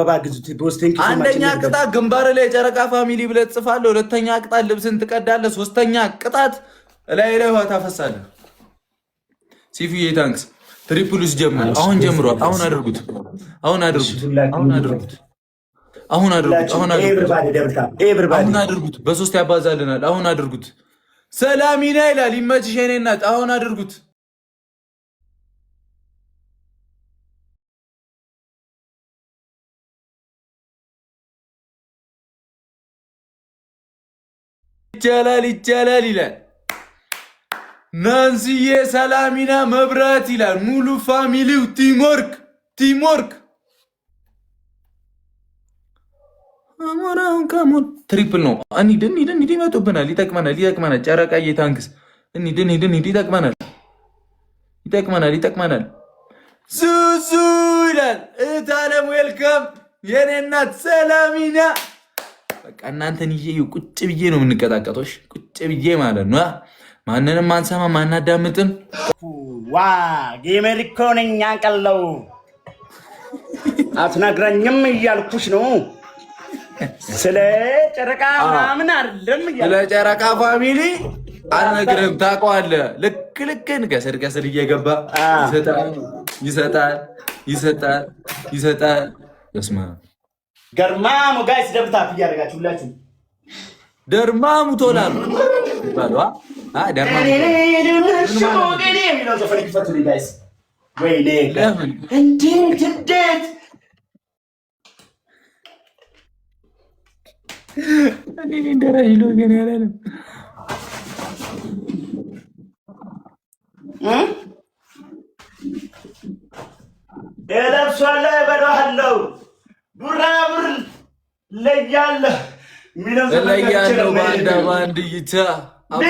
ባግዙት ቦስቲንግ አንደኛ ቅጣት ግንባር ላይ ጨረቃ ፋሚሊ ብለህ ትጽፋለህ። ሁለተኛ ቅጣት ልብስን ትቀዳለህ። ሶስተኛ ቅጣት ላይ ውሃ ታፈሳለህ። ሲፊዬ ታንክስ ትሪፕሉስ ጀምር። አሁን ጀምሯል። አሁን አድርጉት። አሁን አድርጉት። አሁን አድርጉት። አሁን አድርጉት። አሁን አድርጉት። በሶስት ያባዛልናል። አሁን አድርጉት። ሰላሚና ይላል። ይመችሽ የኔ እናት። አሁን አድርጉት። ይቻላል ይቻላል ይላል። ናንሲዬ ሰላሚና መብራት ይላል። ሙሉ ፋሚሊው ቲምወርክ ቲምወርክ። አሞራውን ከሞን ትሪፕል ነው። እንሂድ ይመጡብናል። ይጠቅመናል። ጨረቃዬ ታንክስ። እንሂድ ይጠቅመናል። ዙዙ ይላል። እህት አለም ዌልካም የኔ እናት ሰላሚና። በቃ እናንተን ይዤ ቁጭ ብዬ ነው የምንቀጣቀጦሽ። ቁጭ ብዬ ማለት ነው። ማንንም አንሰማ ማናዳምጥም። ዋ ጌመር እኮ ነኝ አንቀለው አትነግረኝም እያልኩሽ ነው። ስለ ጨረቃ ምናምን አይደለም እያልኩ ስለ ጨረቃ ፋሚሊ አልነግርህም። ታውቀዋለህ። ልክን ከስር እየገባ ይሰጣል። በስመ አብ ገርማሙ ጋይስ ደብታፕ እያደረጋችሁ ሁላችሁ ደርማሙ ቶላሉ ባሏ ደርማሙ የሚለው ዘፈን ይፈቱልኝ ጋይስ። ወይኔ እንዴት እኔ እንደራይሎ ገና ያላለም ለብሷል በለዋለው ቡራቡር ለያለሁ በአንድ እይታ እንደ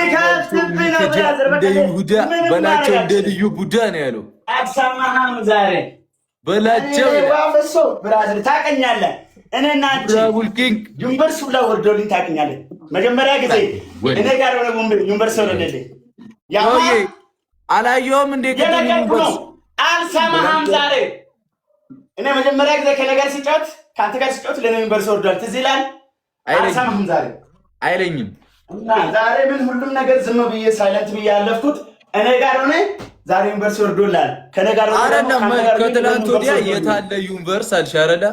ይሁዳ በላቸው እንደ ልዩ ቡዳ ነው ያለው። አልሰማህም? ዛሬ በላቸው ብራዝል ታውቀኛለህ። እኔና ዩኒቨርስ ብላ ወርዶልኝ ታውቀኛለህ። መጀመሪያ ጊዜ እኔ ጋር ሆነ ዩኒቨርስ ወረደልኝ። አላየሁም እንዴ? አልሰማህም? ዛሬ እኔ መጀመሪያ ጊዜ ከነገር ሲጫወት ከአንተ ጋር ሲጫወት ለኔ ዩኒቨርስ ወርዷል። ትዝ ይላል። አልሰማህም? ዛሬ አይለኝም። እና ዛሬ ምን ሁሉም ነገር ዝም ብዬ ሳይለንት ብዬ ያለፍኩት እኔ ጋር ሆነ። ዛሬ ዩኒቨርስ ወርዶላል። ከነገር አይደለም። ከትላንት ወዲያ የታለ ዩኒቨርስ አልሽ አይደለ?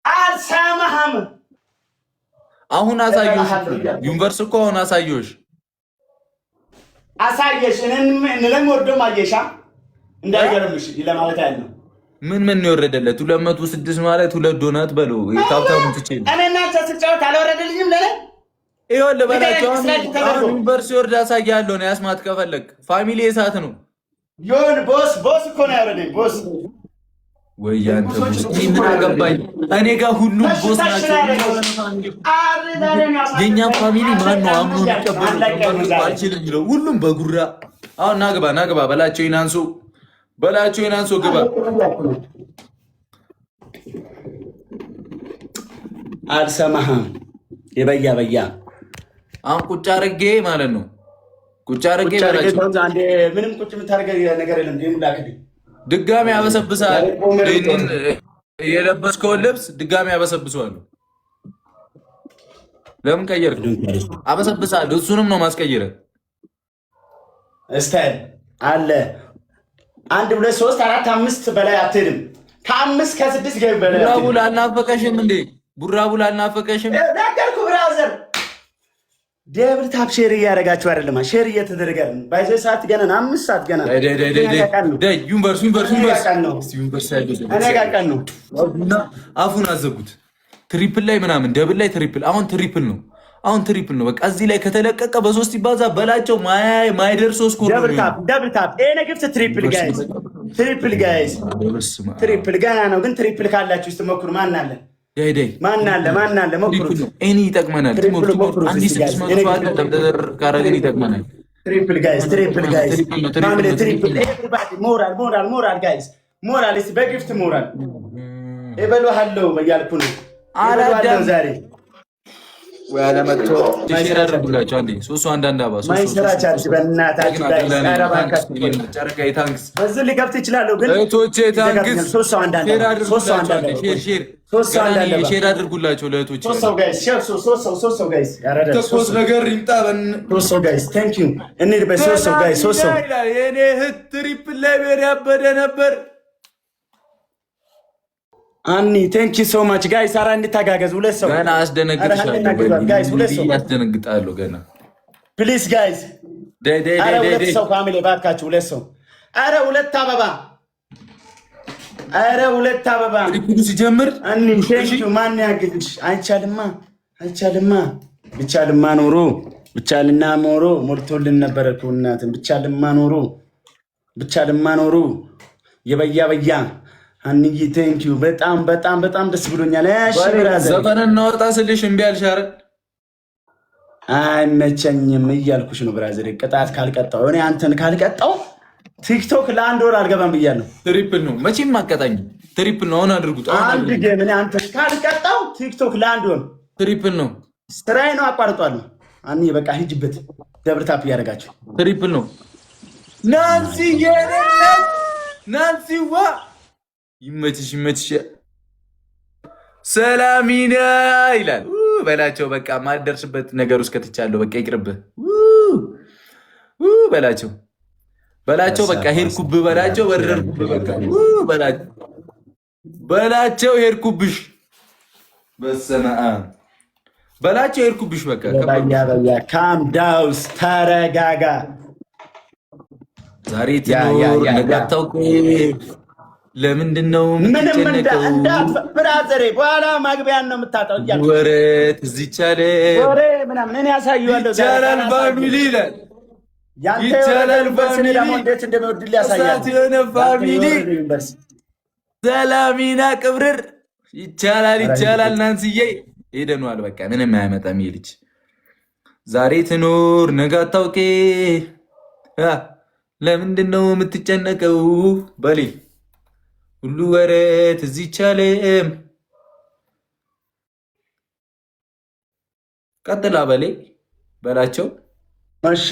አልሰማህም? አሁን አሳየሽ። ዩኒቨርስ እኮ አሁን አሳየሽ። እኔንም ወርዶም አየሻ እንዳይገርምሽ ለማለት ያህል ነው። ምን ነው የወረደለት? 206 ማለት 2 ዶናት በለው። ታብታቡ ትቼ ነው እኔ እና ተስጫው ካልወረደልኝም ለኔ ይኸውልህ በላቸው። አሁን ዩኒቨርስ ወርዳ አሳያለሁ ነው ያስማት። ከፈለክ ፋሚሊ እሳት ነው ዮን ቦስ እኮ ነው ያወረደኝ። ቦስ ወይ አንተ ቦስ ምን አገባኝ? እኔ ጋር ሁሉም ቦስ ናቸው። የኛ ፋሚሊ ማን ነው አምኖ የሚቀበለው? አልችልም ይለው ሁሉም በጉራ። አሁን ናግባ በላቸው ይናንሱ ግባ። አልሰማህም? የበያ አሁን ቁጭ አድርጌ ማለት ነው። ቁጭ አድርጌ ምንም ቁጭ የምታደርገው ነገር የለም። ድጋሚ ያበሰብሳል። የለበስከውን ልብስ ድጋሚ ያበሰብሰዋል። ለምን ቀየርክ? አበሰብሳል። እሱንም ነው ማስቀየረ ስታይል አለ 1 2 3 4 5 በላይ አትሄድም። ከ5 ከ6 ገብ በላይ ቡራቡል አልናፈቀሽም እንዴ? ቡራቡል አልናፈቀሽም? ነገርኩ ብራዘር። ደብል ታፕ ሼር እያደረጋችሁ አይደለም? ሼር እየተደረገ ነው። ባይዘ ሰዓት ገና 5 ሰዓት ገና ዩኒቨርስ ነው። አፉን አዘጉት። ትሪፕል ላይ ምናምን ደብል ላይ ትሪፕል። አሁን ትሪፕል ነው። በቃ እዚህ ላይ ከተለቀቀ በ3 ይባዛ በላቸው። ማይደርሰው ስኮር ደብል ታፕ ኤነግፍት ትሪፕል ጋይስ ትሪፕል ገና ነው። ግን ትሪፕል ካላችሁ እስቲ ሞክሩ። ማን አለ ሞክሩ። እኔ ይጠቅመናል። አንዲ 600 አለ ደብደር ካረገን ይጠቅመናል። ትሪፕል ጋይስ ማምለ ትሪፕል ኤቭሪባዲ ሞራል ጋይስ ሞራል እስቲ በጊፍት ሞራል እበሉ ሃለው በያልኩ ነው። አላዳም ዛሬ ወይ አለመጥቶ ሼር አድርጉላችሁ። አንዴ ሶስቱ አንዳንድ አባ ማይሰራቻችሁ በእናታችሁ ጋይስ ጨረቃዬ ታንክስ በዚህ ሊከፍት ይችላል ግን እህቶቼ ታንክስ ሶስት ሰው አንዳንድ ሼር አድርጉላችሁ ለእህቶቼ ሶስት ሰው ጋይስ ሶስት ሰው ጋይስ ያረዳ ሶስት ነገር ይምጣ ሶስት ሰው ጋይስ ታንክ ዩ እንሂድ በሶስት ሰው ጋይስ ሶስት ሰው የኔ እህት ትሪፕል ላይ ቤት ያበደ ነበር። አኒ ቴንክ ዩ ሶ ማች ጋይስ። አራ እንድታጋገዝ ሁለት ሰው ገና አስደነግጥሻለሁ ጋይስ፣ ሁለት ሰው ያስደነግጣለሁ ገና ፕሊዝ ጋይስ። አረ ሁለት ሰው ፋሚሊ ባካችሁ ሁለት ሰው። አረ ሁለት አበባ፣ አረ ሁለት አበባ ትሪፕሉ ሲጀምር አኒ ቴንክ ዩ ማን ያግዝሽ? አይቻልማ ብቻልማ ኖሮ ብቻልና ኖሮ ሞልቶልን ነበር እኮ እናትን ብቻልማ ኖሮ የበያ አንዬ ቴንክ ዩ በጣም በጣም በጣም ደስ ብሎኛል። እሺ ብራዘር ዘፈን እናወጣ ስልሽ እምቢ አልሽ አይደል? አይመቸኝም እያልኩሽ ነው ብራዘር። ቅጣት ካልቀጣው እኔ አንተን ካልቀጣው ቲክቶክ ለአንድ ወር አልገባም ብያለሁ። ትሪፕል ነው መቼም አቀጣኝ። ትሪፕል ነው አሁን አድርጉት። አንድ ጌም እኔ አንተን ካልቀጣው ቲክቶክ ለአንድ ወር ትሪፕል ነው ስራዬ ነው አቋርጧለሁ። አንዬ በቃ ሂጅበት። ደብር ታፕ እያደረጋችሁ ትሪፕል ነው ናንሲ የኔነት ናንሲዋ ይመችሽ ሰላሚና ይላል በላቸው። በቃ ማደርስበት ነገር ውስጥ ከትቻለሁ። በቃ ይቅርብህ በላቸው። በቃ ሄድኩብህ በላቸው። በረርኩብህ በቃ በላቸው። ሄድኩብሽ በስመ አብ በላቸው። ሄድኩብሽ በቃ ካም ዳውስ ተረጋጋ። ዛሬ ትኖር ነገ አታውቅም። ለምንድን ነው የምትጨነቀው? ብራዘሬ በኋላ ማግቢያን ነው የምታጣው። ወረት እዚህ ይቻላል ወሬ ምናምን እኔ ያሳየዋለሁ። ይቻላል ፋሚሊ ይላል። ይቻላል ፋሚሊ ደግሞ እንዴት እንደሚወድል ያሳያል። የሆነ ፋሚሊ ሰላሚና ቅብርር ይቻላል። ናንስዬ ሄደነዋል። በቃ ምንም አያመጣም። ይሄ ልጅ ዛሬ ትኖር ነገ አታውቄ። ለምንድን ነው የምትጨነቀው? በሌ ሁሉ ወረት እዚህ ይቻለም። ቀጥላ በላቸው። እሺ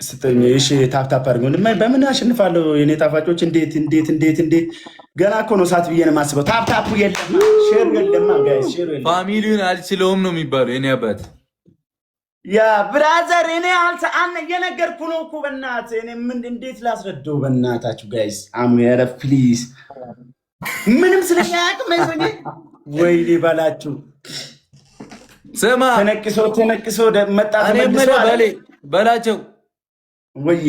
ስተኝ እሺ ታፕታፕ አድርገው በምን አሸንፋለሁ? የኔ ጣፋጮች እንዴት ገና እኮ ነው ሰዓት ብዬ ነው የማስበው። ታፕታፑ የለም ሼር የለም ጋይስ ሼር የለም። ፋሚሊውን አልችለውም ነው የሚባለው የኔ አባት። ያ ብራዘር እኔ እየነገርኩ ነው እኮ በእናትህ። እኔ እንዴት ላስረዳው በእናታችሁ ጋይስ። አምረ ፕሊዝ ምንም ስለያቅ መይዞኝ ወይኔ ባላችሁ ስማ ተነቅሶ መጣ በላቸው። ወይ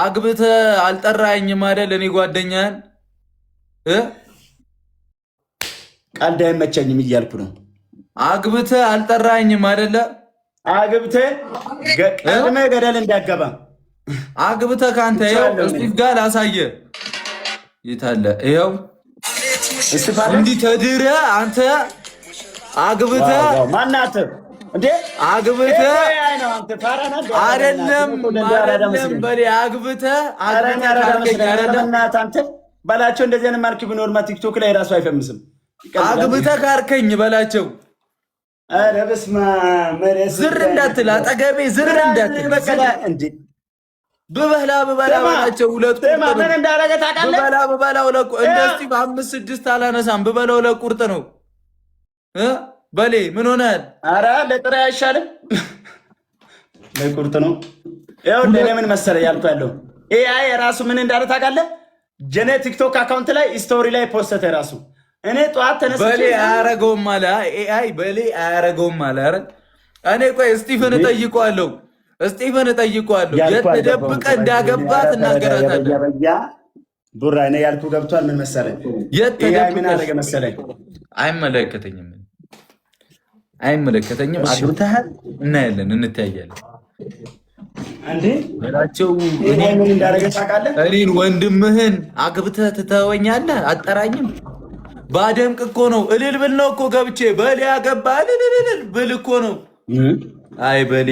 አግብተህ አልጠራኸኝም አይደል? እኔ ጓደኛህን ቀልድ አይመቸኝም እያልኩ ነው። አግብተህ አልጠራኸኝም አይደለ? አግብተህ ቀድመህ ገደል እንዳገባ አግብተህ ከአንተ ይኸው ስቲቭ ጋር ላሳየህ። የት አለ? ይኸው እንዲህ ተድረህ አንተ አግብተህ ማናት እንዴ? አግብተህ አይደለም በሌ አግብተህ አይደለም አንተ በላቸው። እንደዚህ አይነት ማልክ ቢኖርማ ቲክቶክ ላይ ራሱ አይፈምስም። አግብተህ ካርከኝ በላቸው። ኧረ በስመ አብ ዝር እንዳትል አጠገቤ ዝር እንዳትል እንዴ ብበላ በላቸው። ሁለት ምን እንዳደረገ ታውቃለህ? ብበላ እንደዚህ በ5 6 አላነሳም። ብበላው ለቁርጥ ነው። በሌ ምን ሆነሃል? ኧረ ለጥሬ አይሻልም? ለቁርጥ ነው። ይኸውልህ እኔ ምን መሰለህ ያልኩህ ያለው ኤአይ የራሱ ምን እንዳለ ታውቃለህ? ጀኔ ቲክቶክ አካውንት ላይ ስቶሪ ላይ ፖስተተ ራሱ እኔ ጠዋት ተነስቼ በሌ አያረገውም አለ ኤአይ። በሌ አያረገውም አለ። ኧረ እኔ ቆይ ስቲፈን እጠይቀዋለሁ። የተደብቀ እንዳገባት እናገራታለሁ። ቡራ እኔ ያልኩህ ገብቷል? ምን መሰለህ ኤአይ ምን አደረገ መሰለህ? አይመለከተኝም። አግብተሃል፣ እናያለን፣ እንተያያለን። አንዴ በላቸው። ምን እንዳደረገ ታውቃለህ? እኔን ወንድምህን አግብተህ ትተወኛለህ? አጠራኝም። ባደምቅ እኮ ነው እልል ብል ነው እኮ ገብቼ በሌ ያገባ እልል ብል እኮ ነው። አይ በሌ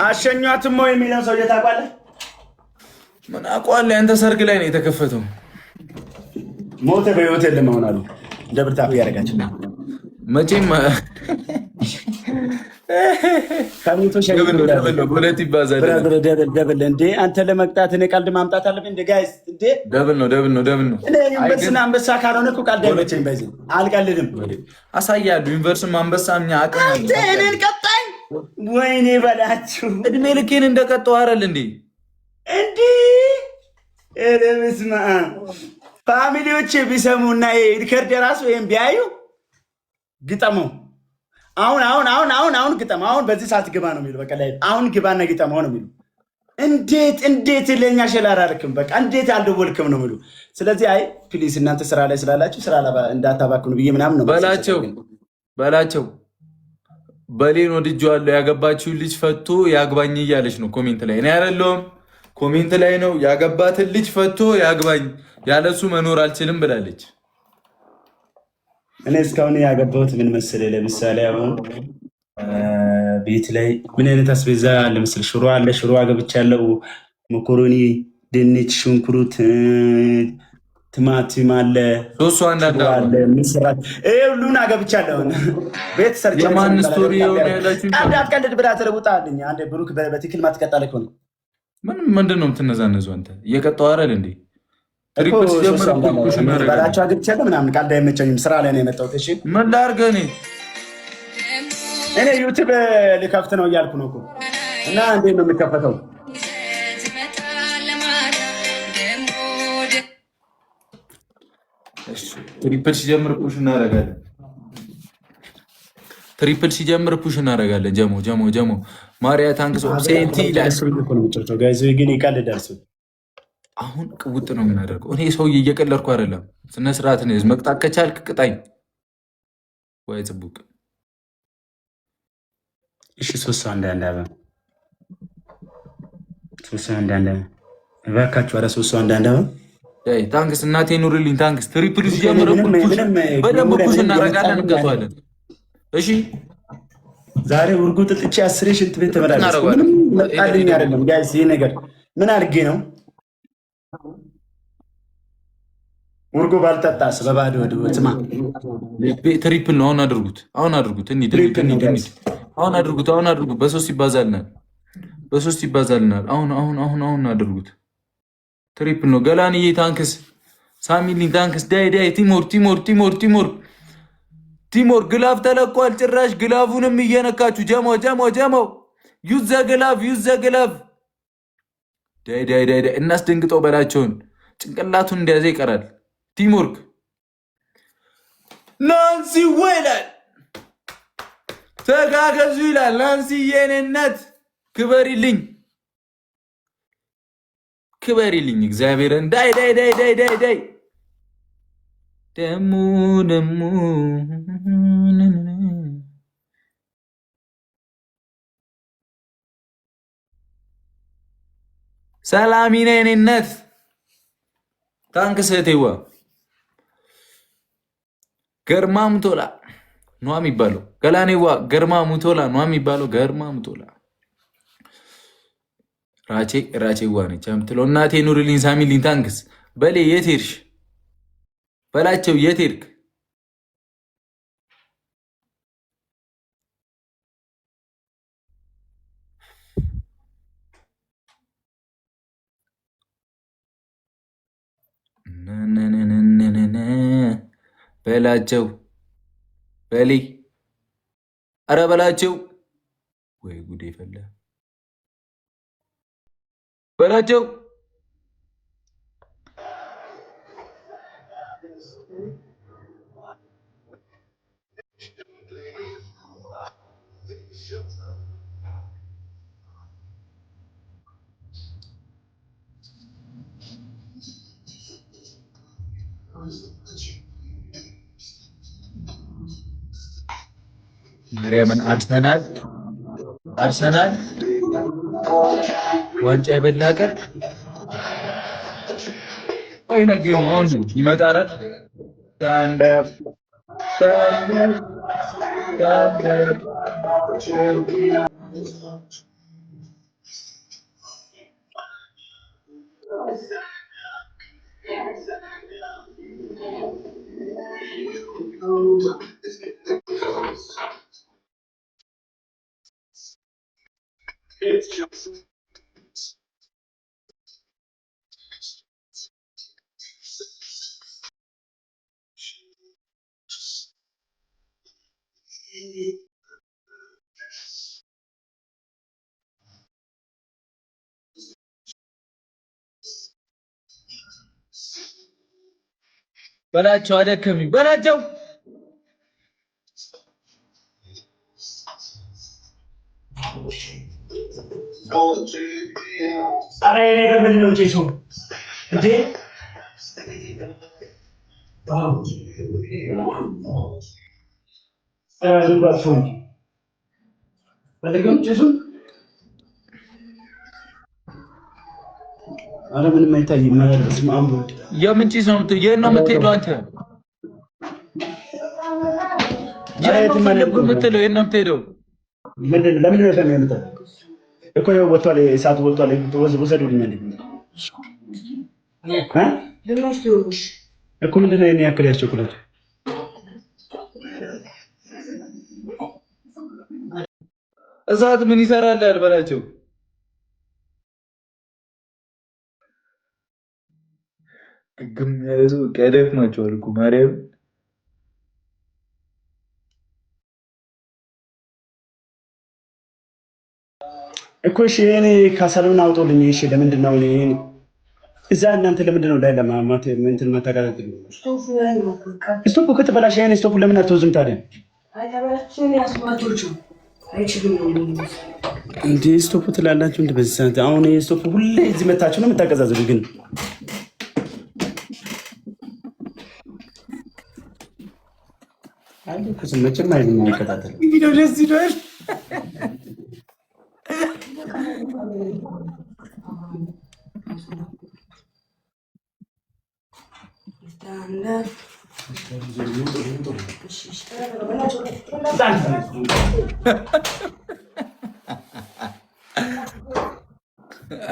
አሸኟትም ወይ የሚለው ሰው ታውቃለህ? ምን አውቀዋለሁ? ያንተ ሰርግ ላይ ነው የተከፈተው። ሞተ በህይወት የለም አሁን አሉ ደብር ታፕ ያደረጋቸው መቼም ከቤቱ ሸኝቶ በሁለት ይባዛል። ደብል እንዴ አንተ ለመቅጣት እኔ ቀልድ ማምጣት አለብኝ እንደ ጋይስ እንዴ ደብል ነው ደብል ነው። እኔ ዩኒቨርስና አንበሳ ካልሆነ እኮ ቀልድ አይመቸኝ። በዚህ አልቀልድም። አሳያለሁ። ዩኒቨርስም አንበሳ እኛ አቅም አንተ እኔን ቀጣኝ። ወይኔ በላችሁ እድሜ ልኬን እንደቀጠው አይደል እንዴ እንዴ ኧረ በስመ አብ ፋሚሊዎች ቢሰሙና ሪከርድ ራሱ ወይም ቢያዩ ግጠመው አሁን ግጠም። አሁን በዚህ ሰዓት ግባ ነው የሚሉ በቃ ላይ አሁን ግባና ግጠመው ነው የሚሉ። እንዴት ለኛ ሸላር አርክም በቃ እንዴት አልደወልክም ነው የሚሉ። ስለዚህ አይ ፕሊስ እናንተ ስራ ላይ ስላላችሁ ስራ እንዳታባክኑ ብዬ ምናምን ነው በላቸው። በሌን ወድጄዋለሁ ያገባችውን ልጅ ፈቶ ያግባኝ እያለች ነው ኮሜንት ላይ። እኔ አይደለሁም ኮሜንት ላይ ነው ያገባትን ልጅ ፈቶ ያግባኝ ያለሱ መኖር አልችልም ብላለች። እኔ እስካሁን ያገባሁት ምን መሰለህ፣ ለምሳሌ አሁን ቤት ላይ ምን አይነት አስቤዛ አለ መሰለህ? ሽሮ አለ፣ ሽሮ አገብቻለሁ። መኮሮኒ፣ ድንች፣ ሽንኩርት፣ ቲማቲም አለ፣ ምስራት ሁሉን አገብቻለሁ። ቤት ሰርቼ የማን ስቶሪ የሆነ ያላችሁ አትቀልድ ብላ ተለውጣልኝ። አንዴ ብሩክ በትክክል ማትቀጣለህ ከሆነ ምንድን ነው የምትነዛነዙ? አንተ እየቀጣው አይደል እንዴ? በላቸው አግብቻለሁ ምናምን ቃል አይመቸኝም። ስራ ላይ ነው የመጣሁት። እሺ ምን ላድርገህ? እኔ ዩቲዩብ ልከፍት ነው እያልኩ ነው እኮ። እና እንዴት ነው የሚከፈተው? ትሪፕል ሲጀምር ፑሽ እናደርጋለን። ጀሞ ማሪያ ታንክስ ኦብሴንቲ ጋይዞ ግን ይቀልዳል። አሁን ቅውጥ ነው የምናደርገው። እኔ ሰውዬ እየቀለድኩ አይደለም። ስነ ስርዓት ነው። መቅጣት ከቻልክ ቅጣኝ ወይ ጽቡቅ። እሺ 3 ሰው አንዳንድ እባካችሁ። ኧረ 3 ሰው አንዳንድ ታንክስ እናቴ ኑርልኝ። ታንክስ ትሪፕል ሲጀምር በደንብ ፑሽ እናደርጋለን፣ እንገቷለን። እሺ ዛሬ ውርጉ ጥጥቼ 10 ሽንት ቤት ተመላለስኩ። ምንም መጣልኝ አይደለም ጋይስ። ይሄ ነገር ምን አድርጌ ነው? ውርጎ ባልጠጣስ በባዶ ወድማ ትሪፕል ነው። አሁን አድርጉት። እንሂድ። አሁን አድርጉት። በሶስት ይባዛልናል። አሁን አድርጉት። ትሪፕል ነው። ገላንዬ ታንክስ፣ ሳሚልኝ ታንክስ፣ ዳይ ቲሞር ግላፍ ተለቋል። ጭራሽ ግላፉንም እየነካችሁ ጀሞ ዩዘ ግላፍ ዳይ እናስደንግጠው። በላቸውን ጭንቅላቱን እንደያዘ ይቀራል። ቲምወርክ ናንሲ ይላል፣ ተጋገዙ ይላል። ናንሲ የኔነት ክበሪልኝ እግዚአብሔርን። ዳይ ደሙ ሰላሚና የኔነት ታንክስ እህቴዋ። ገርማ ሙቶላ ኗ የሚባለው ገላኔዋ ገርማ ሙቶላ ኗ የሚባለው ገርማ ሙቶላ ራቼዋ ነች የምትለው። እናቴ ኑርልኝ፣ ሳሚልኝ ታንክስ። በሌ የት ሄድሽ በላቸው፣ የት ሄድክ? በላቸው በሌ አረ በላቸው። ወይ ጉዴ ፈላ። በላቸው ማርያምን አርሰናል ዋንጫ የበላ ቀን ወይ ነገው አሁን ይመጣል። በላቸው አደከሚኝ በላቸው። ኧረ የእኔ በምንድን ነው ጭሱ እንዴ? ፈልገው ጭሱን። ኧረ ምንም አይታይም። በስመ አብ ወልድ። የምን ጭስ ነው? የት ነው የምትሄደው አንተ? የት ነው የምትሄደው? የት ነው የምትሄደው? ለምንድን ነው የሚያመጣው እኮ? ይኸው ወጥቷል፣ እሳቱ ወጥቷል። ውሰዱልኝ እኮ። ምንድን ነው ያክል ያስቸኩላችሁ? እሳት ምን ይሰራል ያልበላቸው። ግም ያዙ ቀደፍ ናቸው አልኩ ማርያም። እኮ እሺ፣ እኔ ካሰሉን አውጦልኝ። እሺ፣ ለምንድን ነው እዛ እናንተ ለምንድን ነው ላይ ለማማት እንትን ማታቃጠል? ስቶፕ ከተበላሸ ያን ስቶፕ ለምን አትወዝም ታዲያ? እንዴ ስቶፕ ትላላችሁ እንዴ? በዚህ ሰዓት አሁን ስቶፕ ሁሌ እዚህ መታችሁ ነው የምታቀዛዝሉ ግን አንዴ ኩስ መቼም አይደለም የሚከታተል ቪዲዮ ደስ ይላል።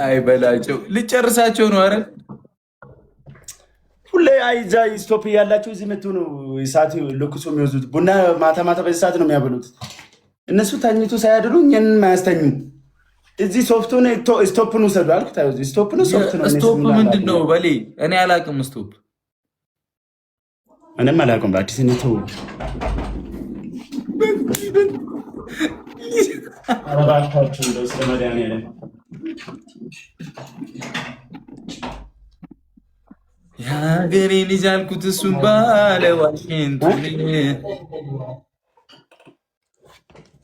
አይ በላቸው ልጨርሳቸው ነው። አረ ሁሌ አይዛ ስቶፕ እያላችሁ እዚህ መጥቶ ነው ሰዓት ለኩሶ የሚወዙት። ቡና ማታ ማታ በዚህ ሰዓት ነው የሚያበሉት። እነሱ ተኝቶ ሳያድሩ እኛን ማያስተኙ። እዚህ ሶፍቱን ስቶፕን ውሰዱ አልኩት። ስቶፕ ነው ሶፍት ነው። ስቶፕ ምንድን ነው በሌ? እኔ አላውቅም ስቶፕ። እኔም አላውቅም። በአዲስ ነቱ አባታችሁ ነው ስለመድኃኒዓለም የሀገሬ ልጅ አልኩት እሱም ባለ ዋሽንግተን።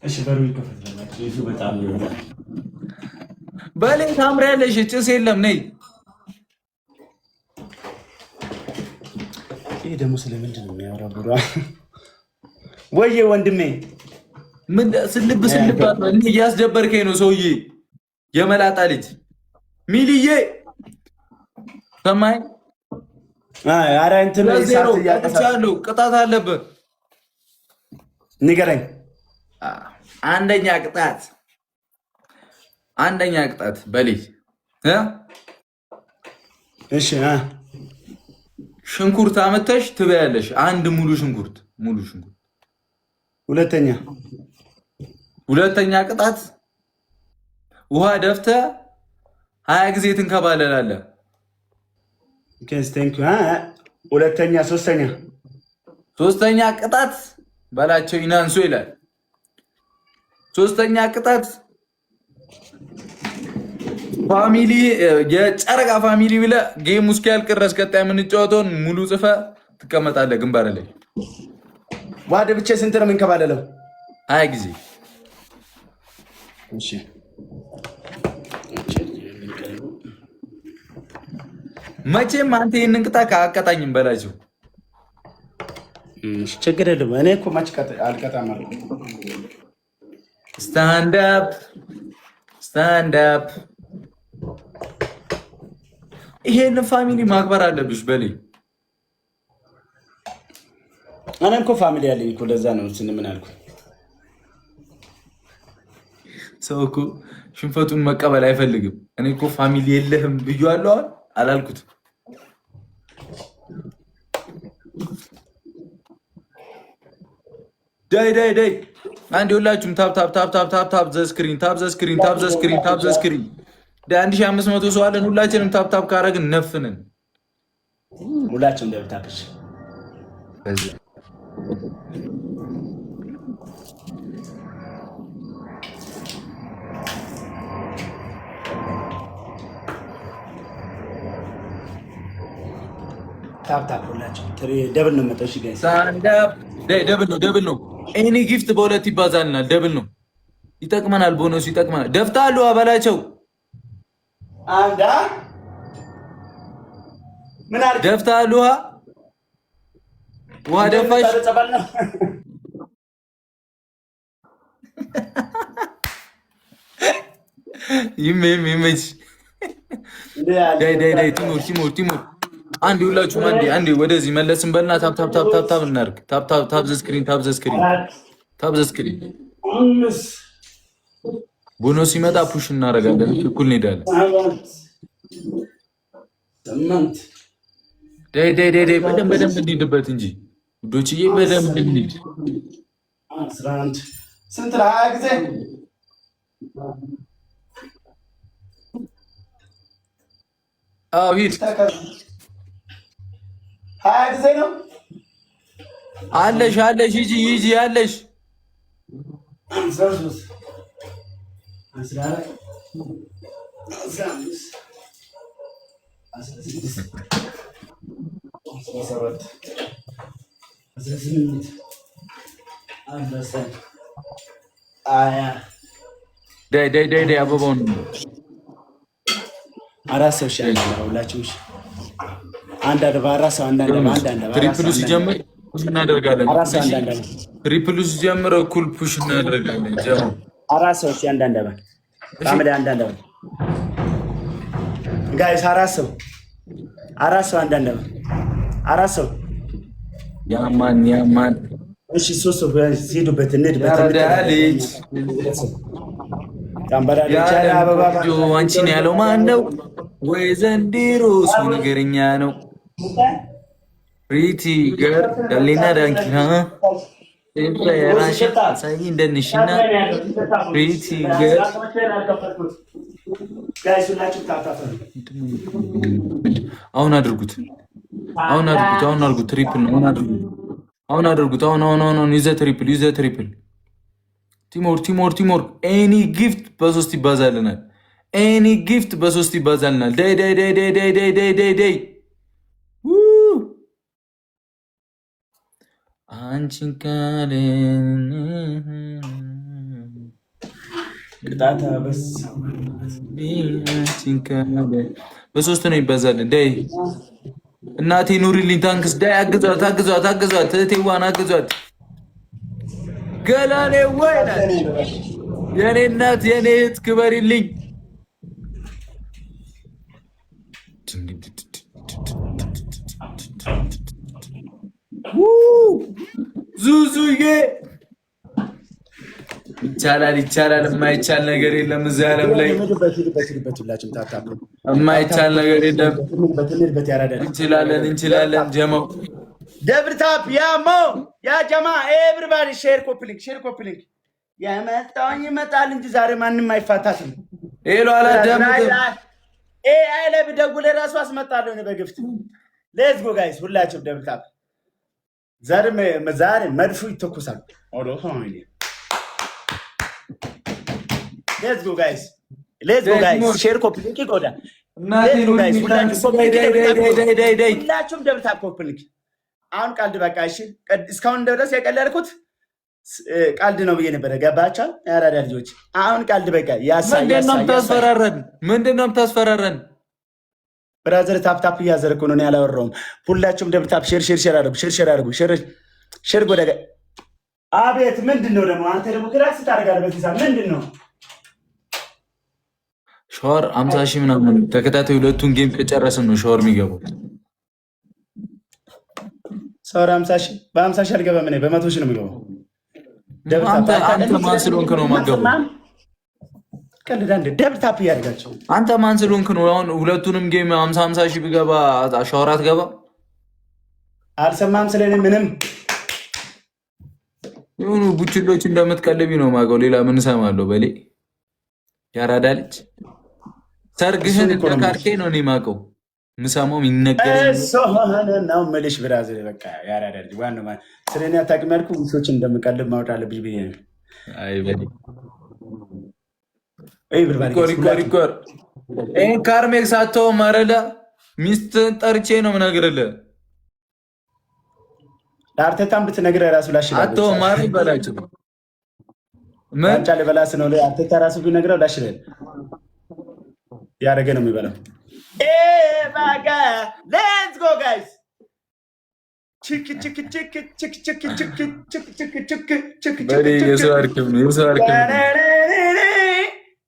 እሺ በሩ ይከፈትላችሁ። ይዙ በጣም ይወዳል። በሌ ታምሪያለሽ። ጭስ የለም ነይ። ይሄ ደግሞ ስለምንድን ነው የሚያወራው? ብሯ ወይዬ ወንድሜ ምን ስልብ እያስደበርከኝ ነው ሰውዬ። የመላጣ ልጅ ሚልዬ ሰማይ ኧረ እንትን ያለው ቅጣት አለበት። ንገረኝ። አንደኛ ቅጣት በልጅ እሺ፣ ሽንኩርት አመተሽ ትበያለሽ። አንድ ሙሉ ሽንኩርት። ሁለተኛ ቅጣት ውሃ ደፍተ 20 ጊዜ ትንከባለላለህ። ሶስተኛ ቅጣት በላቸው ይናንሱ ይላል። ሶስተኛ ቅጣት ፋሚሊ የጨረቃ ፋሚሊ ብለህ ጌም እስኪያልቅ ድረስ ቀጣይ የምንጫወተውን ሙሉ ጽፈህ ትቀመጣለህ ግንባር ላይ። ዋደ ብቻ ስንት ነው የምንከባለለው? 20 ጊዜ። መቼም አንተ ይህንን ቅጣት አቀጣኝም በላቸው። ችግር የለም። እኔ እኮ ማች አልቀጣም። ስታንድ አፕ። ይሄን ፋሚሊ ማክበር አለብሽ በሌ። እኔም እኮ ፋሚሊ ያለኝ እኮ ለዛ ነው ስንምን አልኩ። ሰው እኮ ሽንፈቱን መቀበል አይፈልግም። እኔ እኮ ፋሚሊ የለህም ብዬዋለሁ አላልኩትም። ዳይ አንድ ሁላችሁም ታፕ ዘ ስክሪን ደ1500 ሰው አለን። ሁላችንም ታፕ ካረግን ነፍንን ሁላችሁም እንደምታውቁሽ ታፕ ሁላችሁ ደብል ነው መጣው። እሺ ጋይስ ደብል ነው። ኤኒ ጊፍት በሁለት ይባዛልናል። ደብል ነው። ይጠቅመናል። ቦነሱ ይጠቅመናል። ደፍታሉ አበላቸው አንዳ ምን አርግ ደፍታሉ ውሃ ደፋሽ ይመች ዳይ ቲሞር አንድ ሁላችሁም አንዴ ወደዚህ መለስን በልና ታፕ እናድርግ። ታፕ ዘ ስክሪን ቦኖስ ሲመጣ ፑሽ እናደርጋለን። እኩል እንሄዳለን። ዳይ በደንብ እንሂድበት እንጂ ውዶችዬ፣ በደንብ እንሂድ። 11 ስንት ነው? 20 ጊዜ ሂድ 20 ጊዜ ነው አለሽ ሂጂ አለሽ 13 14 15 16 17 18 ዳይ አበባውን አራት ሰው ሁላችሁ አንድ አደባ አራት ሰው አንድ አደባ ትሪፕሉ ሲጀምር ፑሽ እናደርጋለን። ትሪፕሉ ሲጀምር እኩል ፑሽ እናደርጋለን። ጀምር አራት ሰው አንድ አደባ ታምለ አንድ አደባ ጋይስ አራት ሰው አንድ አደባ አራት ሰው ያማን እሺ ሶስት ሲሄዱበት እንሂድበት ልጅ አንቺን ያለው ማን ነው? ወይ ዘንድሮ ሰው ነገረኛ ነው። ሪቲ ገር ዳሊና ዳንኪና ራሽ ሳይ እንደንሽና ሪቲ ገር አሁን አድርጉት። ትሪፕል ነው። አሁን አድርጉት። አሁን ይዘ ትሪፕል ቲሞር ኤኒ ጊፍት በ3 ይባዛልናል። ዳይ አንቺን ካለ በ3 ነው ይባዛልን። ዳይ እናቴ ኑሪልኝ። ታንክስ ዳይ አግዟት እህቴዋን አግዟት። ገላኔ ወይናት የኔ እናት የኔ እህት ክበሪልኝ። ዙዙዬ ይቻላል። የማይቻል ነገር የለም እዚህ ዓለም ላይ የማይቻል ነገር የለም። እንችላለን። ጀማው ደብል ታፕ ያሞ ያ ጀማ ኤቭሪባዲ ሼር ኮፕሊንግ ያመጣኝ ይመጣል እንጂ ዛሬ ማንም አይፋታትም። ሄሎ አላዳምጥም። አይ ላይ ብደውል ራሱ አስመጣለሁ ነው በግፍት። ሌትስ ጎ ጋይስ ሁላችሁም ደብል ታፕ። ዛሬ መድፉ ይተኩሳል። ሌትስ ጎ ጋይስ ሼር ኮፕሊንግ ይጎዳ። ሁላችሁም ደብል ታፕ ኮፕሊንግ። አሁን ቀልድ በቃ እሺ። እስካሁን ድረስ የቀለድኩት ቀልድ ነው ብዬ ነበረ። ገባችሁ ያራዳ ልጆች? አሁን ቀልድ በቃ ምንድን ነው የምታስፈራረን? ብራዘር ታፕ እያዘረኩ ነው ያላወራውም። ሁላችሁም ደብል ታፕ ሼር አድርጉ። ሼር ጎዳ። አቤት ምንድን ነው ደግሞ? አንተ ደግሞ ክራክስ ታደርጋለህ በዚህ ሰዓት ምንድን ነው? ሻወር 50 ሺህ ምናምን ተከታታይ ሁለቱን ጌም ከጨረስን ነው ሻወር የሚገባው። ሻወር 50 ሺህ በ50 ሺህ አልገባም። እኔ በ100 ሺህ ነው የሚገባው። አንተ ማን ስለሆንክ ነው የማገባው? ደብል ታፕ እያደረጋቸው አንተ ማን ስለሆንክ ነው? አሁን ሁለቱንም ጌም 50 ሺህ ቢገባ ሻወር አትገባ? አልሰማም ስለኔ ምንም የሆኑ ቡችሎች እንደምትቀልቢ ነው ማውቀው። ሌላ ምን እሰማለሁ? በሌ ያራዳ ልጅ ሰርግህን እንደካርኬ ነው እኔ ማውቀው። ምሰማው የሚነገረኝ ነው የምልሽ ብራዘር። በቃ ያራዳ ልጅ ዋናው ማለት ስለኔ አታውቅም ያልኩህ ውሾች እንደምቀልብ ማወቅ አለብሽ ብዬ ነው። አይ በሌ ሪኮር ይሄን ካርሜክስ አተው ማረዳ ሚስትን ጠርቼ ነው የምነግርልህ። ለአርቴታም ብትነግረህ ራሱ ላሽላል አተው ማር ይበላችሁ ምን ቻለ በላስ ነው ላይ አርቴታ ራሱ ቢነግረው ላሽላል ያረገ ነው የሚበላው። ባጋ ሌትስ ጎ ጋይስ ቺክ ቺክ ቺክ ቺክ ቺክ ቺክ ቺክ ቺክ ቺክ ቺክ የሰው አርክም ነው የሰው አርክም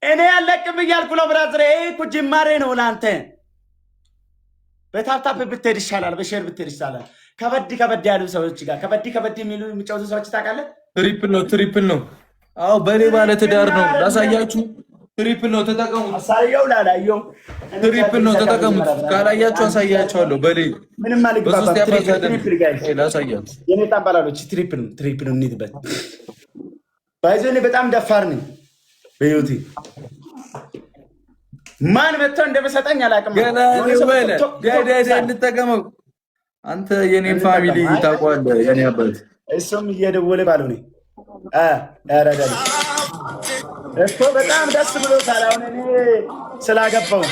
እኔ አለቅም እያልኩ ነው ብራዘር። እኮ ጅማሬ ነው ለአንተ። በታፕታፕ ብትሄድ ይሻላል፣ በሼር ብትሄድ ይሻላል። ከበድ ያሉ ሰዎች ጋር ከበድ የሚሉ የሚጫወቱ ሰዎች ታውቃለህ። ትሪፕል ነው። አዎ በሌ ባለ ትዳር ነው። ላሳያችሁ። ትሪፕል ነው ተጠቀሙት። አሳየው ላላየው ትሪፕል ነው ተጠቀሙት። ካላያችሁ አሳያችኋለሁ። በሌ ምንም አልግባባ። ትሪፕል ጋይስ ላሳያችሁ። የኔ ታባላሎች ትሪፕል እንሂድበት። ባይዘኔ በጣም ደፋር ነኝ በዩቲ ማን መጥቶ እንደመሰጠኝ አላውቅም። ገና እንጠቀመው። አንተ የኔን ፋሚሊ ታውቀዋለህ። የኔ አባት እሱም እየደወለ ባለው ነው ያረዳል እኮ በጣም ደስ ብሎታል። አሁን እኔ ስላገባው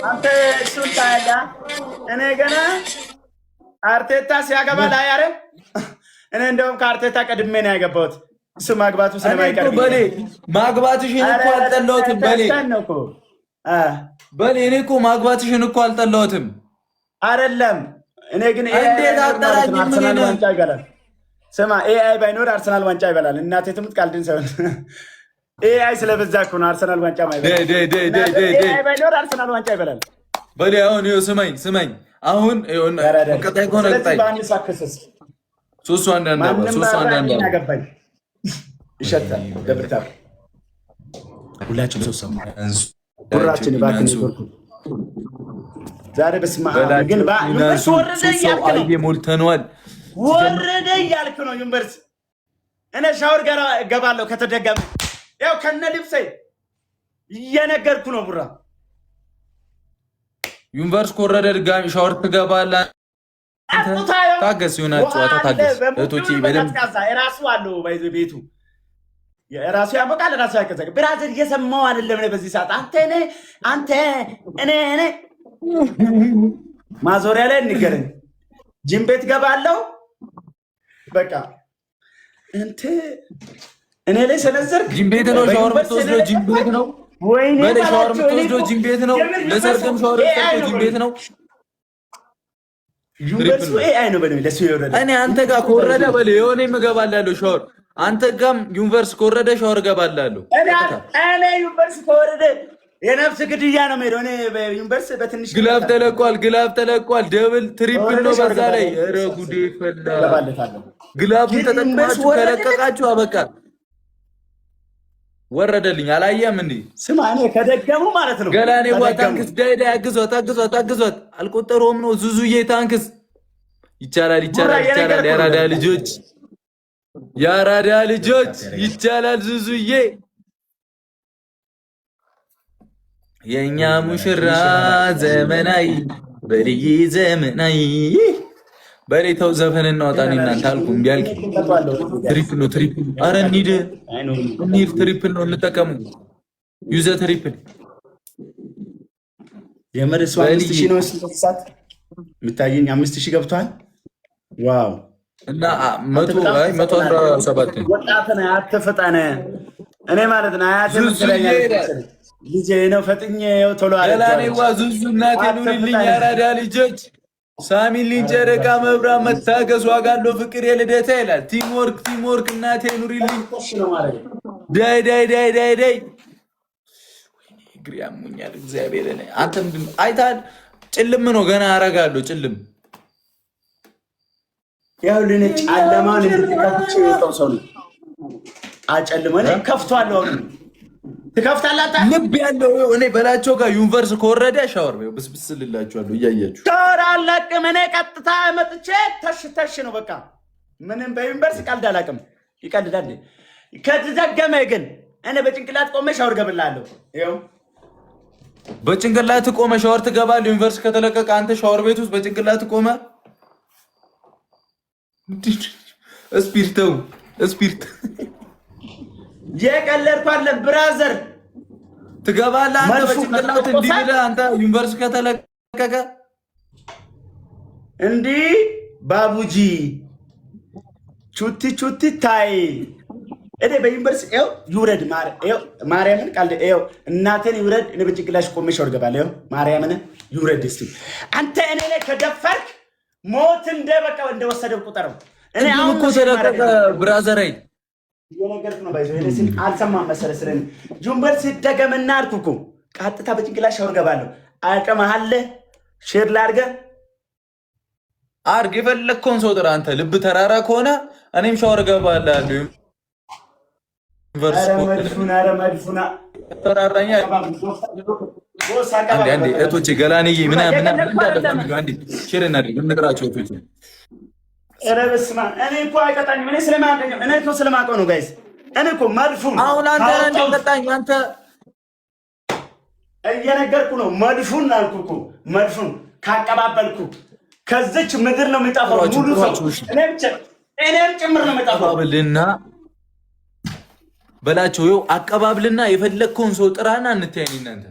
አንተ እሱን ታያለህ። እኔ ገና አርቴታ ሲያገባ ላይ አረ እኔ እንደውም ከአርቴታ ቀድሜ ነው ያገባሁት። እሱ ማግባቱ ስለማይቀር በሌ ማግባትሽን እኮ አልጠላሁትም። በሌ እኔ እኮ ማግባትሽን እኮ አልጠላሁትም አይደለም። እኔ ግን እንዴት አጠራኝ? አርሰናል ዋንጫ ይበላል። ስማ ኤአይ ባይኖር አርሰናል ዋንጫ ይበላል። እናቴ ትሙት ቃልድን ሰው ኤአይ ስለበዛ እኮ ነው አርሰናል ዋንጫ ማይበላል። ኤአይ ባይኖር አርሰናል ዋንጫ ይበላል። በሌ አሁን ይኸው ስማኝ አሁን ቀጣይ ከሆነ ቀጣይ ሶስቱ አንዳንድ ያገባኝ ይሸጣል። ደብርታ ሁላችንም ሰው ሰማ ጉራችን ባክን ይወርኩ ዛሬ በስማ ግን ዩኒቨርስ ወረደ እያልክ ነው። ሞልተነዋል። ወረደ እያልክ ነው ዩኒቨርስ። እኔ ሻወር ጋር እገባለሁ ከተደገመ ያው ከነ ልብሴ እየነገርኩ ነው። ቡራ ዩኒቨርስ ከወረደ ድጋሚ ሻወር ትገባለህ። ታገስ ይሆናል ጨዋታ ታገስ። እህቶቼ በደንብ ራሱ አለው ባይዘ ቤቱ ራሱ ያሞቃል። ራሱ ያከዘከ ብራዘር እየሰማው አይደለም። እኔ በዚህ ሰዓት አንተ እኔ ማዞሪያ ላይ እንገረኝ ጂም ቤት ገባለሁ። በቃ እንት እኔ ላይ ሰነዘርክ። ጂም ቤት ነው ሻወር የምትወስደው? ጂም ቤት ነው ወይኔ ሻወር የምትወስደው? ጂም ቤት ነው ለሰርግም ሻወር የምትወስደው? ጂም ቤት ነው። ዩኒቨርሱ ኤአይ ነው በለው ለሱ ይወረደ። እኔ አንተ ጋር ከወረደ በል የሆነ እገባላለሁ ሻወር። አንተ ጋም ዩኒቨርስ ከወረደ ሻወር እገባላለሁ። እኔ ዩኒቨርስ ከወረደ የነፍስ ግድያ ነው የምሄደው። እኔ ዩኒቨርስ በትንሽ ግላብ ተለቋል። ደብል ትሪፕል ነው በዛ ላይ። ኧረ ጉዴ ፈላ። ግላቡን ተጠቅማችሁ ከለቀቃችሁ አበቃ። ወረደልኝ። አላየም እንዴ? ስማ እኔ ከደገሙ ማለት ነው ገላኔ ታንክስ ዳይዳ አግዟት። አልቆጠረውም ነው ዙዙዬ ታንክስ። ይቻላል። ያራዳ ልጆች ይቻላል። ዙዙዬ የኛ ሙሽራ ዘመናዊ በልይ ዘመናዊ በሌታው ዘፈን እናወጣን እናንተ አልኩም ቢያልክ ትሪፕል ነው። አረ እንሂድ ትሪፕል ነው እንጠቀሙ። ዩዘ ትሪፕል የመርስ 5000 ነው ሰዓት የምታየኝ 5000 ገብቷል። ዋው እና 117 ወጣት ነህ አትፈጣነ። እኔ ማለት ነው አያቴ ምትለኛ ልጄ ነው ፈጥኜ ቶሎ አለ ገላኔዋ ዙዙ እናቴ ኑሪልኝ። ያራዳ ልጆች ሳሚልኝ ጨረቃ መብራት መታገስ ዋጋ አለው ፍቅር የልደታ ይላል። ቲምወርክ እናቴ ኑሪልኝ። ዳይ እግሬ ያሙኛል። እግዚአብሔር እኔ አንተ ምንድን አይታል ጭልም ነው ገና አረጋለሁ ጭልም ያው ለኔ ጨለማን እንድትከፍች የወጣው ሰው ነው። አጨልመን ከፍቷለሁ። አሁን ትከፍታላታ ልብ ያለው እኔ በላቸው ጋር ዩኒቨርስ ከወረደ ሻወር ነው ብስብስ ልላችኋለሁ። እያያችሁ ታራላቅም እኔ ቀጥታ መጥቼ ተሽ ነው በቃ ምንም በዩኒቨርስ ቀልድ አላቅም። ይቀልዳል። ከተዘገመ ግን እኔ በጭንቅላት ቆሜ ሻወር ገብላለሁ። ይኸው በጭንቅላት ቆመ ሻወር ትገባለህ። ዩኒቨርሲቲ ከተለቀቀ አንተ ሻወር ቤት ውስጥ በጭንቅላት ቆመ ስፒርት የቀለድኩ አይደለም ብራዘር። ትገባለህ አንተ በጭንቅላት እንዲህ ብለህ አንተ ዩኒቨርሲቲ ከተለቀቀ እንዲህ ባቡጂ ቹቲ ታይ እኔ በዩኒቨርሲቲ ይኸው ይውረድ ማርያምን ቃል ይኸው እናቴን ይውረድ። እኔ በጭንቅላሽ ቆሜ ሻወር ገባለሁ። ማርያምን ይውረድ። እስቲ አንተ እኔ ላይ ከደፈርክ ሞት በቃ እንደወሰደው ቁጠረው። እኔ አሁን እኮ ተለቀቀ ብራዘር። አይ የነገርኩህ ነው ባይዘው እኔ ሲል አልሰማህም መሰለህ። ስለኔ ዩኒቨርሲቲ ደገመና አልኩህ እኮ ቀጥታ በጭንቅላሽ ሻወር ገባለሁ። አቀመሃለ ሼር ላድርገህ አድርግ። የፈለግከውን ሰው ጥራ። አንተ ልብ ተራራ ከሆነ እኔም ሻወር ገባላለሁ። መድፉና ተራራኛ አንዴ እቶቼ ገላንዬ ምናምን ሼር እናድርግ እንቅራቸው እቶቼ። ኧረ በስመ አብ እኔ እኮ አይቀጣኝም። እኔ ስለማውቀው ነው ጋይስ። እኔ እኮ መድፉን አሁን አንተ እንደቀጣኝ አንተ እየነገርኩህ ነው። መድፉን አልኩህ እኮ መድፉን ካቀባበልኩ ከዚች ምድር ነው የሚጠፋው ሙሉ ሰው። እኔም ጭምር ነው የሚጠፋው። አቀባብልና በላቸው። ይኸው አቀባብልና የፈለግከውን ሰው ጥራና እንተያይ እናንተ።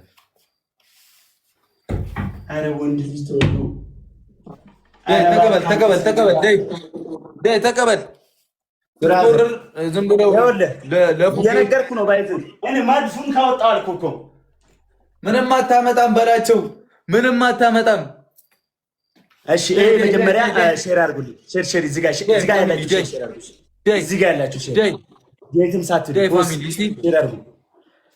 አረ ወንድ ልጅ ተወሉ። ተቀበል ዝም ብለው እየነገርኩህ ነው። ባይዘ እኔ መድፉን ካወጣሁ አልኩህ እኮ ምንም አታመጣም በላቸው። ምንም አታመጣም። እሺ ይሄ መጀመሪያ ሼር አድርጉልኝ። ሼር እዚህ ጋር ያላችሁ ሼር አድርጉ። እዚህ ጋር ያላችሁ ሼር የትም ሳትሄዱ ሼር አድርጉ።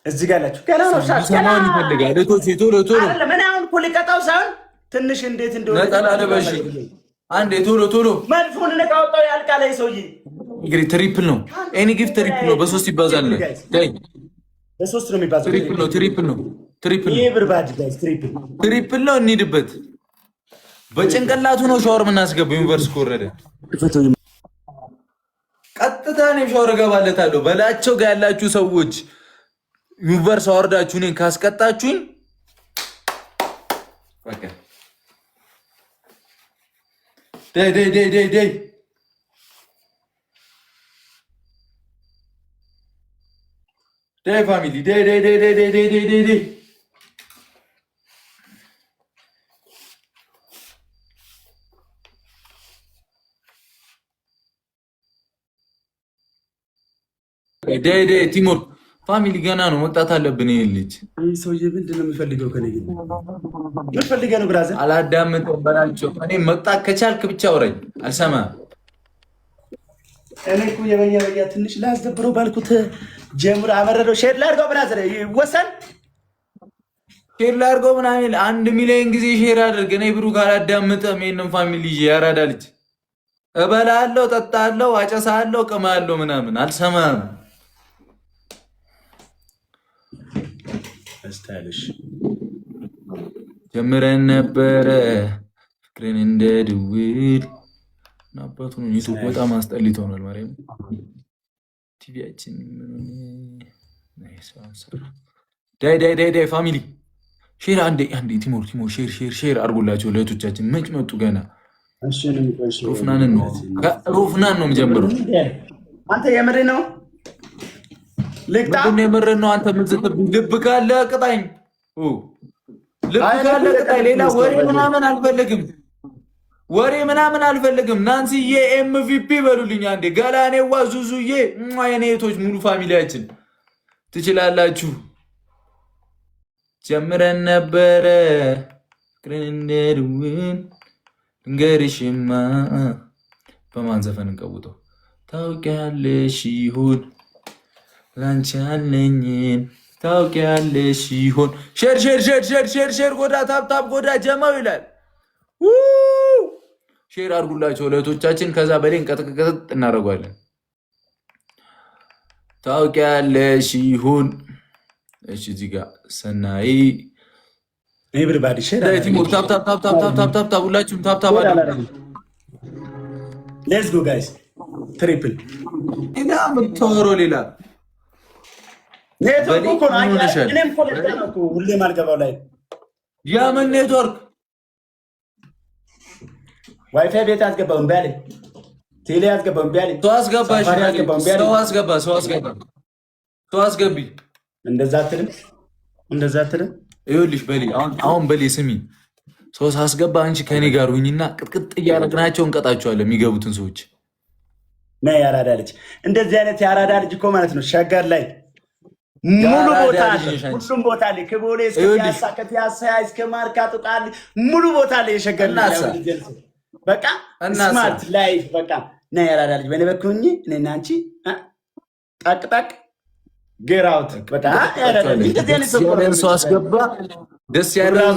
እዚህ ጋር ያላችሁ ገና ነው ሰማን ይፈልጋል። ቶሎ አይደለም እኔ አሁን እኮ ሊቀጣው ሳይሆን ትንሽ እንዴት እንደሆነ ነጠላ ለበሽ አንዴ ቶሎ መድፉን ነቃውጣው ያልቃል። አይ ሰውዬ እንግዲህ ትሪፕል ነው። ኤኒ ጊፍት ትሪፕል ነው። በሶስት ይባዛል። በሶስት ነው የሚባዛው። ትሪፕል ነው። ይሄ ብርባድ ጋይስ ትሪፕል ነው። እንሂድበት። በጭንቅላቱ ነው ሻወር የምናስገባው። ዩኒቨርሲቲ ከወረደ ቀጥታ እኔም ሻወር እገባለታለሁ። በላቸው ጋር ያላችሁ ሰዎች ዩኒቨርሲቲ አወርዳችሁ እኔን ካስቀጣችሁኝ በቃ ፋሚሊ ቲሞር ፋሚሊ ገና ነው መቅጣት አለብን። ይሄ ልጅ ሰውዬ ምንድን ነው የሚፈልገው? ከኔ ግን ምን ፈልገህ ነው ብራዘር? አላዳምጥም በላቸው። እኔ መቅጣት ከቻልክ ብቻ አውራኝ፣ አልሰማህም። እኔ እኮ የበያ ትንሽ ላስደብረው ባልኩት ጀምሮ አመረረው። ሼር ላድርገው ብራዘር፣ ይወሰን ሼር ላድርገው ምናምን 1 ሚሊዮን ጊዜ ሼር አድርግ። እኔ ብሩክ አላዳምጥም። ይሄንን ፋሚሊ ያራዳ ልጅ እበላለሁ፣ ጠጣለሁ፣ አጨሳለሁ፣ ቅማለሁ ምናምን አልሰማህም። አስታለሽ ጀምረን ነበረ ፍቅርን እንደ ድውል ናባቱ ነው። ዩቲዩብ በጣም አስጠሊቶ ሆኗል። ማርያም ቲቪያችን ዳይ ፋሚሊ ሼር አንዴ ቲሞር ሼር አድርጎላቸው ለእህቶቻችን። መች መጡ ገና ሩፍናን ነው የምጀምረው። አንተ የምሬ ነው ልቅጣም የምሬን ነው። አንተ ምዝጥብኝ ልብ ካለ ቅጣኝ፣ ልብ ካለ ቅጣኝ። ሌላ ወሬ ምናምን አልፈልግም። ናንሲዬ ኤምቪፒ በሉልኝ አንዴ። ገላኔዋ ዙዙዬ የኔ እህቶች ሙሉ ፋሚሊያችን ትችላላችሁ። ጀምረን ነበረ ፍቅርን እንደ ድውል እንገርሽማ በማን ዘፈን እንቀውጠው? ታውቂያለሽ ይሁን ላንቺ ያለኝን ታውቂያለሽ ይሁን። ሼር ጎዳ ታፕታፕ ጎዳ ጀማው ይላል። ሼር አድርጉላቸው ለእህቶቻችን። ከዛ በላይ እንቀጥቅጥ እናደርጓለን። ታውቂያለሽ ይሁን። እሺ እዚህ ጋር ሰናይ ኤቭሪባዲ ሼር ቲሞር ታፕታፕ ሁላችሁም ታፕታፕ አድርጉ። ሌትስ ጎ ጋይስ ትሪፕል ሌላ የምታወራው ሌላ ኔትወርክ እኮ ነው። እኔም እኮ ለዛ ነው እኮ ሁሌም አልገባው ላይ የምን ኔትወርክ ዋይፋይ ቤት አስገባው እምቢ አለኝ። ቴሌ አስገባው እምቢ አለኝ። ሰው አስገቢ። እንደዛ አትልም። ይኸውልሽ በሌ አሁን በሌ ስሚ፣ ሰው ሳስገባ አንቺ ከኔ ጋር ሁኝና ቅጥቅጥ እያደረግናቸው እንቀጣቸዋለን የሚገቡትን ሰዎች። ነይ ያራዳ ልጅ፣ እንደዚህ አይነት ያራዳ ልጅ እኮ ማለት ነው ሸገር ላይ ሙሉ ቦታ አለ። ሁሉም ቦታ አለ። ከቦሌ እስከ ፒያሳ፣ ከፒያሳ እስከ ማርካቶ ቃል ሙሉ ቦታ አለ። የሸገር ልጅ በቃ ስማርት ላይፍ በቃ ነይ ያራዳ ልጅ። በኔ በኩል ሁኚ፣ እኔና አንቺ ጣቅ ጌራውት በቃ ያራዳ ልጅ። እንደዚህ አይነት ሰው አስገባ። ደስ ያለው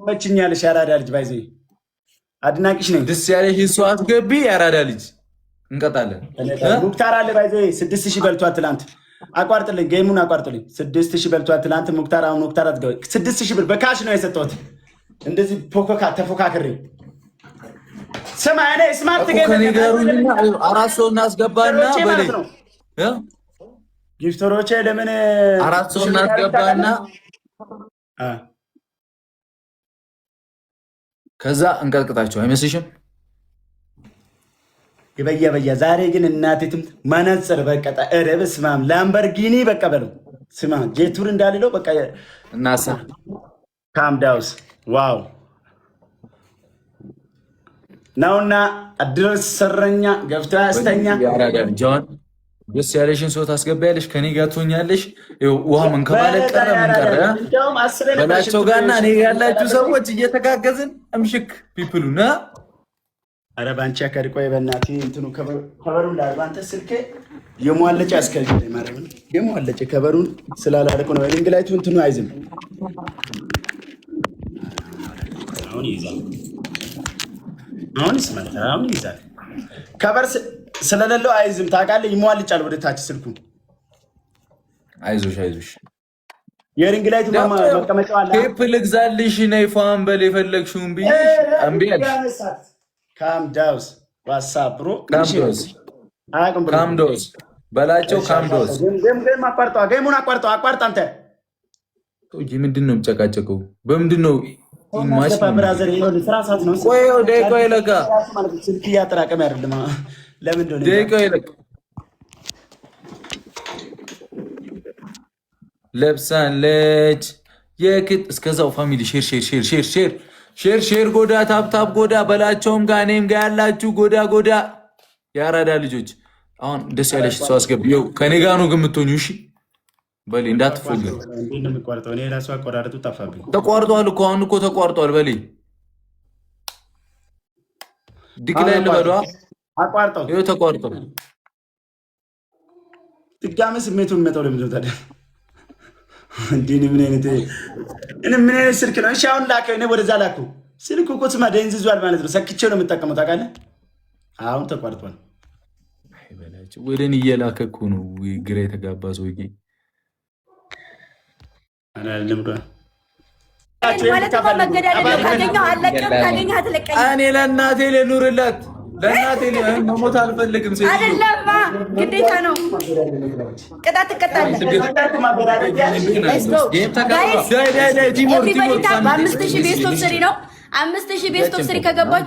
መችኛለሽ ያራዳ ልጅ። ባይዘ አድናቂሽ ነኝ። ደስ ያለሽ ሰው አስገቢ። ያራዳ ልጅ እንቀጣለን። ሙክታር አለ ባይዘ 6000 በልቷል ትላንት። አቋርጥልኝ፣ ጌሙን አቋርጥልኝ። 6000 በልቷል ትላንት ሙክታር። አሁን ሙክታር አትገባ። 6000 ብር በካሽ ነው የሰጠሁት። እንደዚህ ተፎካክሬ ስማ፣ እኔ ስማርት ጌም ከኔ ጋር ሁኝና 4 ሰው እናስገባና በለኝ ጊፍተሮቼ ለምን 4 ሰው እናስገባና ከዛ እንቀጥቅጣቸው አይመስልሽም? ይበያ ዛሬ ግን እናቴትም መነጽር በቀጣ እረብ ስማም ላምበርጊኒ በቃ በለው ስማ ጄቱር እንዳልለው በቃ እናሳ ካምዳውስ ዋው ነውና አድረስ ሰረኛ ገፍታ ያስተኛ ጆን ደስ ያለሽን ሰው ታስገባያለሽ። ከኔ ጋር ትሆኛለሽ። ውሃ መንከባለል ቀረ ምን ቀረ በላቸው ጋርና እኔ ያላችሁ ሰዎች እየተጋገዝን እምሽክ ፒፕሉና አረ ባንቺ አከሪ ቆይ በእናትህ እንትኑ ከበሩን ላርባንተ ስልኬ የሟለጭ አስከልጅ ማረም የሟለጭ ከበሩን ስላላልኩ ነው። እንግላይቱ እንትኑ አይዝም። አሁን ይዛል ከበር ስለሌለው አይዝም። ታውቃለህ ይሟልጫል ወደ ታች ስልኩ። አይዞሽ የሪንግ ላይቱ መቀመጫው አለ። ቴፕ ልግዛልሽ ነይ ፋን በል የፈለግሽውን ብዬሽ እምቢ አልሽ። ካምዳውስ ዋትስአፕ ብሮ ካምዶስ በላቸው። ካምዶስ ገሙን አቋርጠው አንተ ምንድን ነው የምጨቃጨቀው? በምንድን ነው ብራዘር ስራ ሰዓት ነው። ደቂቃ ይለቃ ስልክ እያጠራቀም አይደለም። ለምን ነው ደቂቃ ይለቃ ለብሳለች የክት እስከዛው ፋሚሊ ሼር ጎዳ ታፕታፕ ጎዳ በላቸውም ጋር እኔም ጋር ያላችሁ ጎዳ የአራዳ ልጆች አሁን ደስ ያለሽ ሰው አስገቢ። ይኸው ከኔ ጋር ነው ግምቶኝ። እሺ በሌ እንዳትፎገር። እኔ ራሱ አቆራረጡ ጠፋብኝ። ተቋርጧል እኮ አሁን እኮ ተቋርጧል። በሌ ዲክላይ ልበዷ አቋርጠው። ይኸው ተቋርጧል። ድጋሚ ስሜቱን መተው ለምንድነው ታዲያ? እንዲህ ምን አይነት ስልክ ነው? እሺ አሁን ላከው። እኔ ወደዛ ላኩ። ስልኩ እኮ ስማ ደንዝዟል ማለት ነው። ሰክቼው ነው የምጠቀመው ታውቃለህ። አሁን ተቋርጧል። ወደ እኔ እየላከ እኮ ነው። ግራ የተጋባ ሰውዬ እኔ ለእናቴ ልኑርላት። ለእናቴ መሞት አልፈልግም። አይደለማ ግዴታ ነው። ቅጣት ትቀጣለህ። በ5000 ቤስት ኦፍ 3 ነው። 5000 ቤስት ኦፍ 3 ከገባችሁ